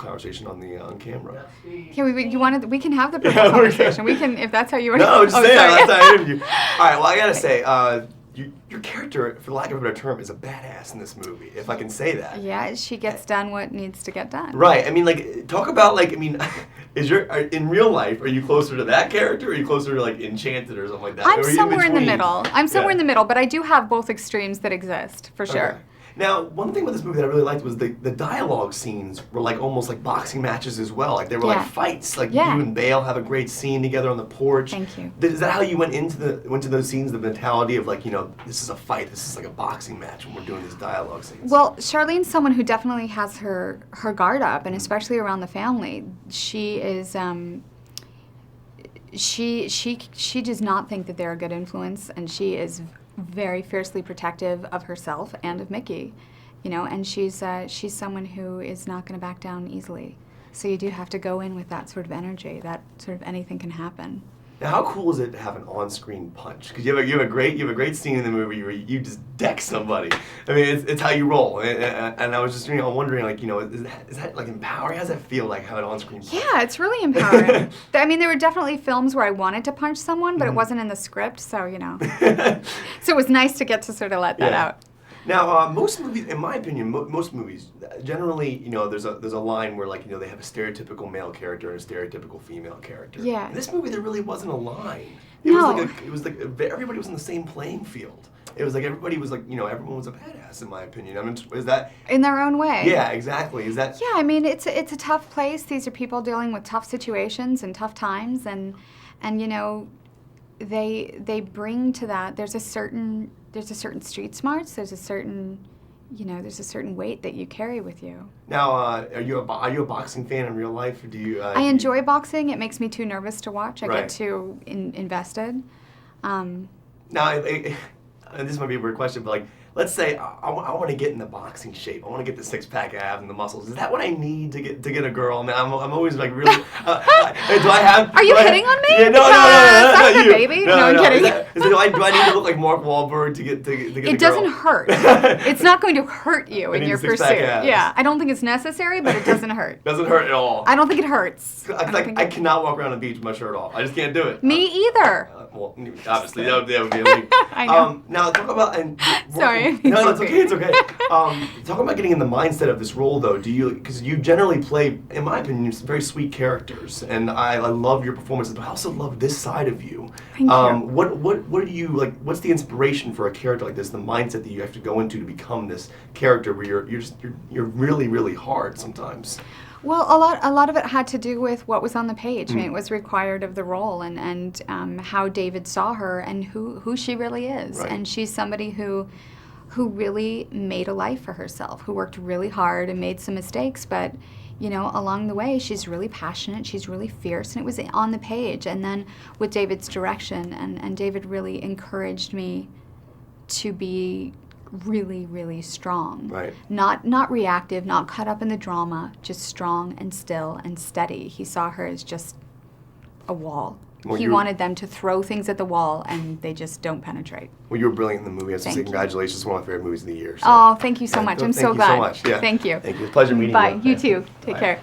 conversation on the on camera. Yeah, we can have the personal conversation. We can, if that's how you want to. No, just saying, sorry. that's how I interview. All right, well, I gotta say, your character, for lack of a better term, is a badass in this movie, if I can say that. Yeah, she gets done what needs to get done. Right. I mean, like, talk about, like, I mean, in real life, are you closer to that character, or are you closer to, like, Enchanted or something like that? I'm somewhere in the middle. In the middle, but I do have both extremes that exist, for sure. Okay. Now, one thing with this movie that I really liked was the dialogue scenes were like almost like boxing matches as well. Like they were like fights. Like you and Bale have a great scene together on the porch. Thank you. Is that how you went into those scenes? The mentality of like, you know, this is a fight. This is like a boxing match when we're doing these dialogue scenes. Well, Sharleen's someone who definitely has her guard up, and especially around the family. She is. She does not think that they're a good influence, and she is very fiercely protective of herself and of Mickey, you know, and she's someone who is not going to back down easily. So you do have to go in with that sort of energy, that sort of anything can happen. Now, how cool is it to have an on-screen punch? Because you have a great scene in the movie where you just deck somebody. I mean, it's how you roll. And I was just wondering, like, you know, is that like empowering? How does that feel like having an on-screen punch? Yeah, it's really empowering. I mean, there were definitely films where I wanted to punch someone, but it wasn't in the script, so you know. So it was nice to get to sort of let that out. Now, most movies, in my opinion, most movies, generally, you know, there's a line where, like, you know, they have a stereotypical male character and a stereotypical female character. Yeah. In this movie, there really wasn't a line. No. It was like everybody was on the same playing field. It was like everybody was like, you know, everyone was a badass, in my opinion. I mean, is that in their own way? Yeah, exactly. Is that? Yeah, I mean, it's a tough place. These are people dealing with tough situations and tough times, and you know, they bring to that. There's a certain street smarts. There's a certain, you know, there's a certain weight that you carry with you. Now, are you a boxing fan in real life? Or do you? I enjoy boxing. It makes me too nervous to watch. I get too invested. Now, and this might be a weird question, but like, let's say I want to get in the boxing shape. I want to get the six-pack abs and the muscles. Is that what I need to get a girl? I mean, I'm always like really. Do I have? Are you hitting on me? Yeah, no, not you, baby. No, I'm kidding. Do I need to look like Mark Wahlberg to get a girl? It doesn't hurt. It's not going to hurt you in your pursuit. Abs. Yeah, I don't think it's necessary, but it doesn't hurt. Doesn't hurt at all. I don't think it hurts. I cannot walk around the beach with my shirt off. I just can't do it. Me either. Well, obviously that would be illegal. I know. Now talk about Sorry. No, it's okay. It's okay. Talk about getting in the mindset of this role, though. Because you generally play, in my opinion, very sweet characters, and I love your performances, but I also love this side of you. Thank you. What do you like? What's the inspiration for a character like this? The mindset that you have to go into to become this character, where you're really, really hard sometimes. Well, a lot of it had to do with what was on the page. I mean, it was required of the role, and how David saw her and who she really is. Right. And she's somebody who really made a life for herself, who worked really hard and made some mistakes, but you know, along the way, she's really passionate, she's really fierce, and it was on the page. And then with David's direction, and David really encouraged me to be really, really strong. Right. Not reactive, not caught up in the drama, just strong and still and steady. He saw her as just a wall. Well, he wanted them to throw things at the wall, and they just don't penetrate. Well, you were brilliant in the movie. I have to say Thank you. Congratulations. It's one of my favorite movies of the year. So. Oh, thank you so much. I'm so glad. Thank you so much. Yeah. Thank you. Thank you. It's a pleasure meeting you. Bye. You too. Take care.